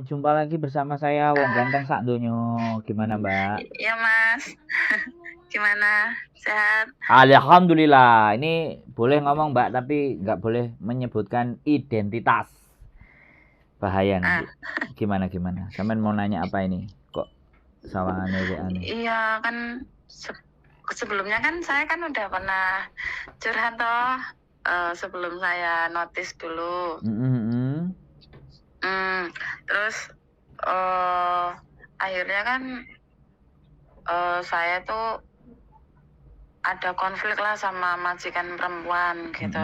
jumpa lagi bersama saya Wong Ganteng sak donyo. Gimana, Mbak? Iya, Mas. Gimana? Sehat? Alhamdulillah. Ini boleh ngomong, Mbak, tapi nggak boleh menyebutkan identitas. Bahaya nanti. Gimana? Sampean mau nanya apa ini? Kok sawangane WA-ne? Iya, kan sebelumnya kan saya kan udah pernah curhat toh. Sebelum saya notice dulu. Terus akhirnya kan saya tuh ada konflik lah sama majikan perempuan gitu.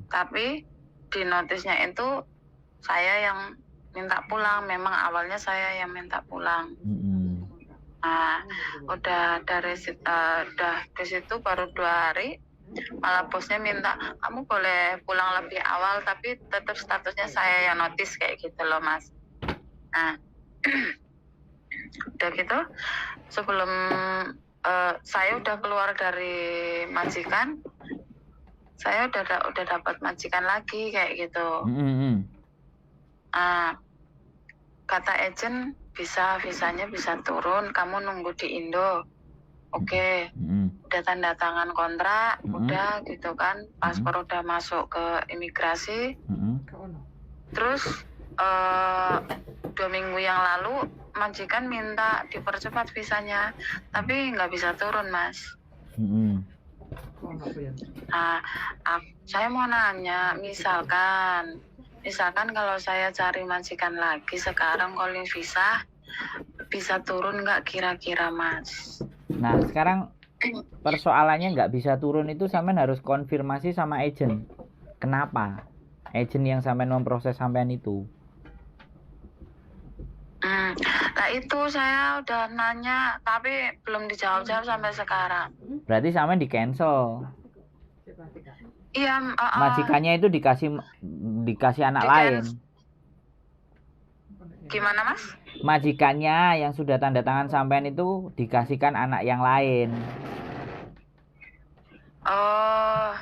Tapi di notisnya itu saya yang minta pulang. Memang awalnya saya yang minta pulang. Nah, udah dari situ baru 2 hari, malah bosnya minta kamu boleh pulang lebih awal, tapi tetap statusnya saya yang notis kayak gitu loh, Mas. Nah, udah gitu, sebelum saya udah keluar dari majikan, saya udah dapat majikan lagi kayak gitu. Kata agent visanya bisa turun, kamu nunggu di Indo. Oke. Udah tanda tangan kontrak, udah gitu kan, paspor udah masuk ke imigrasi. Terus 2 minggu yang lalu majikan minta dipercepat visanya, tapi nggak bisa turun, Mas. Nah, saya mau nanya, misalkan kalau saya cari majikan lagi sekarang calling visa, bisa turun nggak kira-kira, Mas? Nah, sekarang persoalannya nggak bisa turun itu sampean harus konfirmasi sama agent. Kenapa? Agent yang sampean memproses sampean itu. Nah itu saya udah nanya, tapi belum dijawab-jawab sampai sekarang. Berarti sampean di cancel. Iya. Majikannya itu dikasih anak lain. Gimana, Mas? Majikannya yang sudah tanda tangan sampean itu dikasihkan anak yang lain.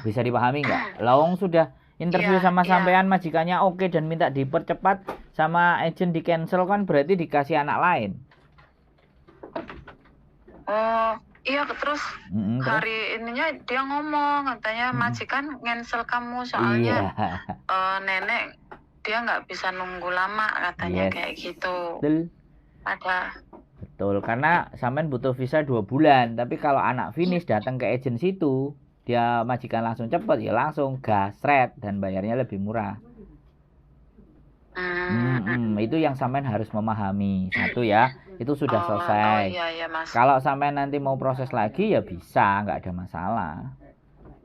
Bisa dipahami nggak? Lawong sudah interview sama sampean, majikannya oke dan minta dipercepat, sama agent di cancel, kan berarti dikasih anak lain. Iya, terus hari ininya dia ngomong katanya majikan cancel kamu soalnya nenek dia nggak bisa nunggu lama katanya. Kayak gitu. Betul, karena sampean butuh visa 2 bulan, tapi kalau anak finish datang ke agent situ, dia majikan langsung cepet, ya langsung gasret dan bayarnya lebih murah. Itu yang sampean harus memahami. Satu ya, itu sudah selesai. Iya, Mas. Kalau sampean nanti mau proses lagi ya bisa, nggak ada masalah.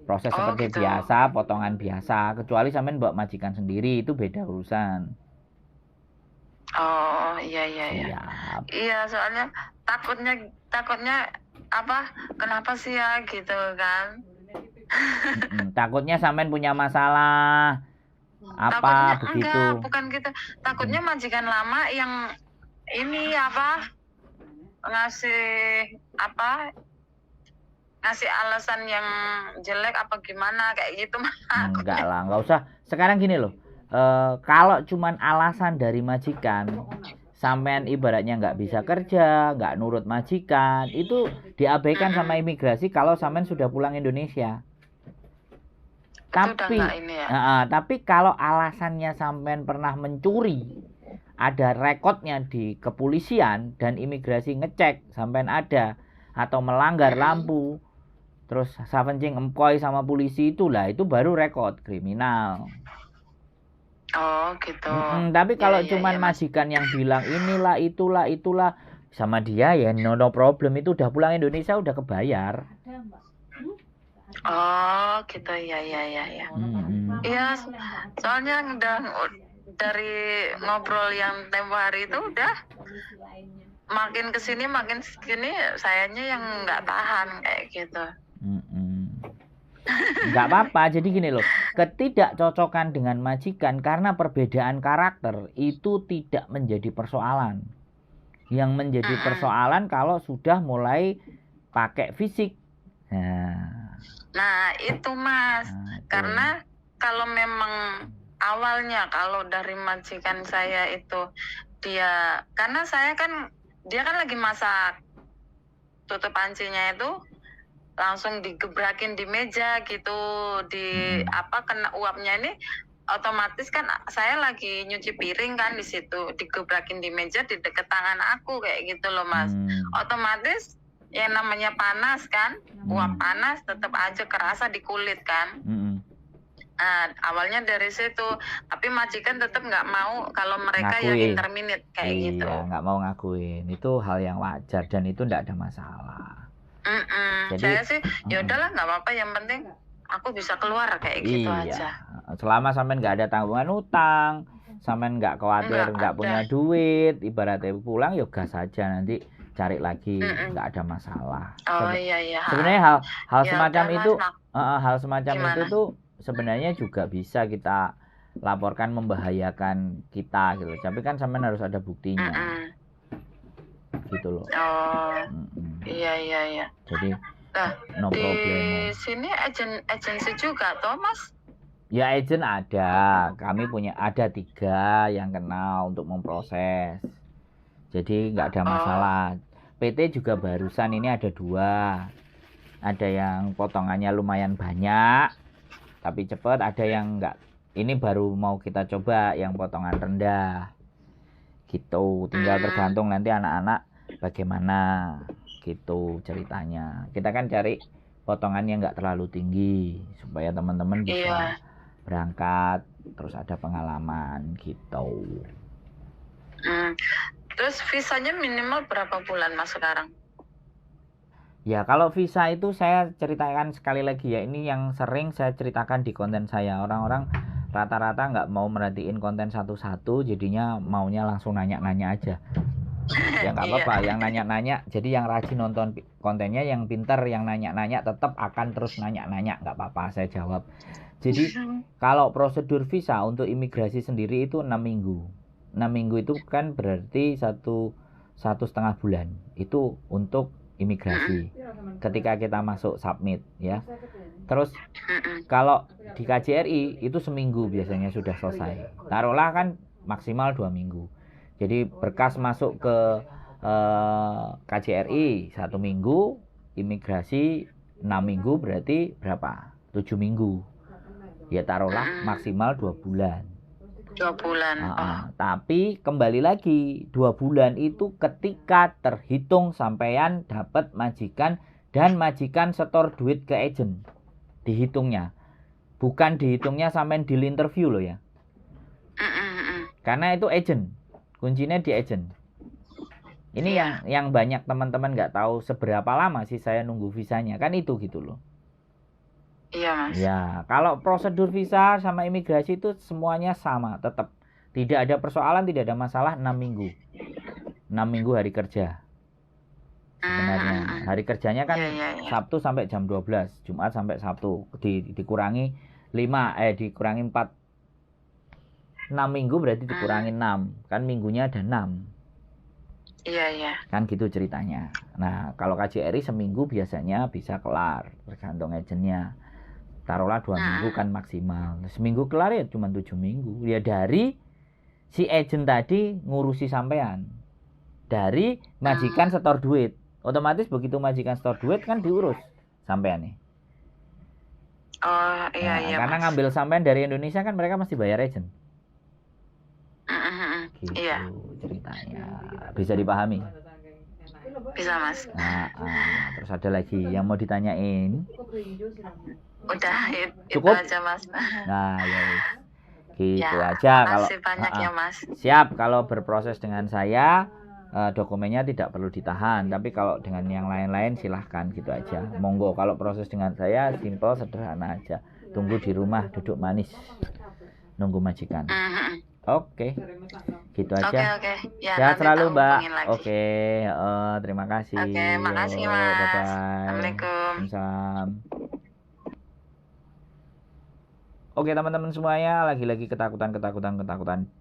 Proses seperti gitu. biasa, potongan biasa, kecuali sampean bawa majikan sendiri, itu beda urusan. Iya. Iya, soalnya takutnya apa? Kenapa sih ya gitu kan? Takutnya sampean punya masalah apa takutnya, begitu? Enggak, bukan gitu. Takutnya majikan lama yang ini apa? Ngasih alasan yang jelek apa gimana kayak gitu. Enggak lah, nggak usah. Sekarang gini loh, kalau cuman alasan dari majikan, sampean ibaratnya nggak bisa kerja, nggak nurut majikan, itu diabaikan sama imigrasi kalau sampean sudah pulang Indonesia. Tapi kalau alasannya sampean pernah mencuri, ada rekodnya di kepolisian dan imigrasi ngecek sampean ada, atau melanggar lampu, terus savencing employ sama polisi, itulah itu baru rekod kriminal. Gitu. Tapi kalau cuman majikan yang bilang inilah itulah sama dia ya no problem, itu udah pulang Indonesia udah kebayar. Gitu ya. Iya, soalnya udah dari ngobrol yang tempo hari itu udah makin kesini sayanya yang nggak tahan kayak gitu. Nggak apa-apa, jadi gini loh, ketidakcocokan dengan majikan karena perbedaan karakter itu tidak menjadi persoalan. Yang menjadi persoalan kalau sudah mulai pakai fisik. Nah itu, Mas, karena kalau memang awalnya kalau dari majikan saya itu karena dia kan lagi masak, tutup pancinya itu langsung digebrakin di meja gitu, kena uapnya ini otomatis kan saya lagi nyuci piring kan di situ, digebrakin di meja di dekat tangan aku kayak gitu loh Mas. Otomatis yang namanya panas kan, uap panas tetap aja kerasa di kulit kan. Awalnya dari situ, tapi majikan tetap nggak mau kalau mereka yang interminate kayak gitu. Iya, nggak mau ngakuin. Itu hal yang wajar dan itu nggak ada masalah. Jadi, saya sih ya udahlah nggak apa-apa, yang penting aku bisa keluar kayak gitu aja. Selama sampean nggak ada tanggungan utang, sampean nggak khawatir nggak punya duit, ibaratnya pulang ya gas saja, nanti cari lagi, nggak ada masalah. Iya. Sebenarnya hal semacam itu, hal semacam itu tuh sebenarnya juga bisa kita laporkan membahayakan kita gitu. Tapi kan sampean harus ada buktinya. Gitu loh. Iya. Jadi no di problem. sini agensi juga toh Mas? Ya agent ada, kami ada 3 yang kenal untuk memproses. Jadi nggak ada masalah. PT juga barusan ini ada 2. Ada yang potongannya lumayan banyak, tapi cepat. Ada yang enggak. Ini baru mau kita coba yang potongan rendah. Gitu. Tinggal tergantung nanti anak-anak bagaimana. Gitu ceritanya. Kita kan cari potongan yang enggak terlalu tinggi supaya teman-teman bisa berangkat terus ada pengalaman gitu. Terus visanya minimal berapa bulan Mas sekarang? Ya kalau visa itu saya ceritakan sekali lagi ya, ini yang sering saya ceritakan di konten saya. Orang-orang rata-rata nggak mau merhatiin konten satu-satu, jadinya maunya langsung nanya-nanya aja. Ya nggak apa-apa, yang nanya-nanya, jadi yang rajin nonton kontennya, yang pintar, yang nanya-nanya tetap akan terus nanya-nanya, nggak apa-apa saya jawab. Jadi kalau prosedur visa untuk imigrasi sendiri itu 6 minggu. 6 minggu itu kan berarti 1,5 bulan. Itu untuk imigrasi. Ketika kita masuk submit ya. Terus kalau di KJRI itu seminggu biasanya sudah selesai. Taruhlah kan maksimal 2 minggu. Jadi berkas masuk ke KJRI 1 minggu, imigrasi 6 minggu berarti berapa? 7 minggu. Ya taruhlah maksimal 2 bulan. 2 bulan. Tapi kembali lagi 2 bulan itu ketika terhitung sampean dapat majikan dan majikan setor duit ke agent. Dihitungnya. Bukan dihitungnya sampean di interview loh ya. Karena itu agent. Kuncinya di agent. Ini yang banyak teman-teman nggak tahu seberapa lama sih saya nunggu visanya. Kan itu gitu loh. Iya Mas. Ya, kalau prosedur visa sama imigrasi itu semuanya sama, tetap. Tidak ada persoalan, tidak ada masalah 6 minggu. 6 minggu hari kerja. Sebenarnya. Hari kerjanya kan Sabtu sampai jam 12, Jumat sampai Sabtu. Dikurangi 4. 6 minggu berarti dikurangi 6. Kan minggunya ada 6. Iya. Kan gitu ceritanya. Nah, kalau KJRI seminggu biasanya bisa kelar, tergantung agennya. Taruhlah 2 minggu kan maksimal. Seminggu kelar ya cuma 7 minggu. Ya dari si agent tadi ngurusi sampean. Dari majikan setor duit. Otomatis begitu majikan setor duit kan diurus sampean nih. Iya. Karena ngambil sampean dari Indonesia kan mereka mesti bayar agent. Gitu ceritanya. Bisa dipahami? Bisa Mas. Terus ada lagi yang mau ditanyain? Udah cukup aja Mas. Nah ya gitu aja. Kalau banyak ya Mas. Siap. Kalau berproses dengan saya dokumennya tidak perlu ditahan, tapi kalau dengan yang lain-lain silahkan gitu aja, monggo. Kalau proses dengan saya simple sederhana aja, tunggu di rumah duduk manis nunggu majikan. Oke. Gitu aja. Oke. Ya, sehat selalu Mbak. Oke. Terima kasih. Oke, makasih Mas. Bye-bye. Assalamualaikum. Waalaikumsalam. Oke teman-teman semuanya, lagi-lagi ketakutan.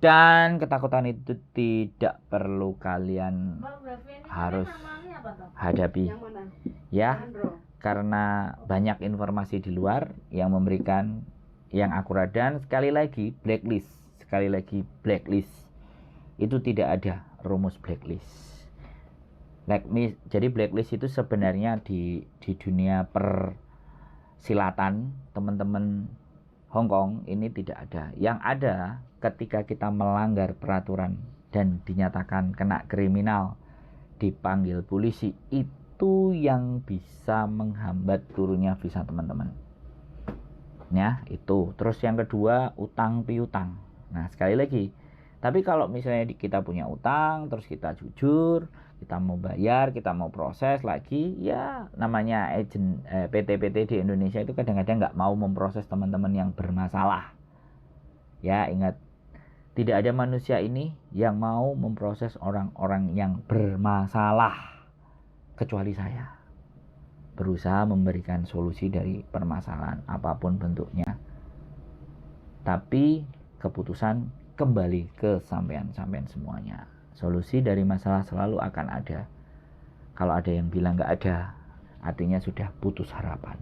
Dan ketakutan itu tidak perlu kalian harus hadapi. Ya, karena banyak informasi di luar yang memberikan yang akurat. Dan sekali lagi blacklist. itu tidak ada rumus blacklist. Jadi blacklist itu sebenarnya di dunia persilatan teman-teman Hong Kong ini tidak ada. Yang ada ketika kita melanggar peraturan dan dinyatakan kena kriminal, dipanggil polisi, itu yang bisa menghambat turunnya visa teman-teman. Ya, itu. Terus yang kedua, utang piutang. Nah, sekali lagi, tapi kalau misalnya kita punya utang, terus kita jujur, kita mau bayar, kita mau proses lagi, ya namanya agent PT-PT di Indonesia itu kadang-kadang nggak mau memproses teman-teman yang bermasalah. Ya, ingat, tidak ada manusia ini yang mau memproses orang-orang yang bermasalah, kecuali saya. Berusaha memberikan solusi dari permasalahan apapun bentuknya. Tapi keputusan kembali ke sampean semuanya. Solusi dari masalah selalu akan ada. Kalau ada yang bilang nggak ada, artinya sudah putus harapan.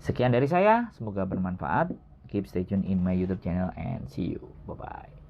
Sekian dari saya, semoga bermanfaat. Keep stay tune in my YouTube channel and see you. Bye-bye.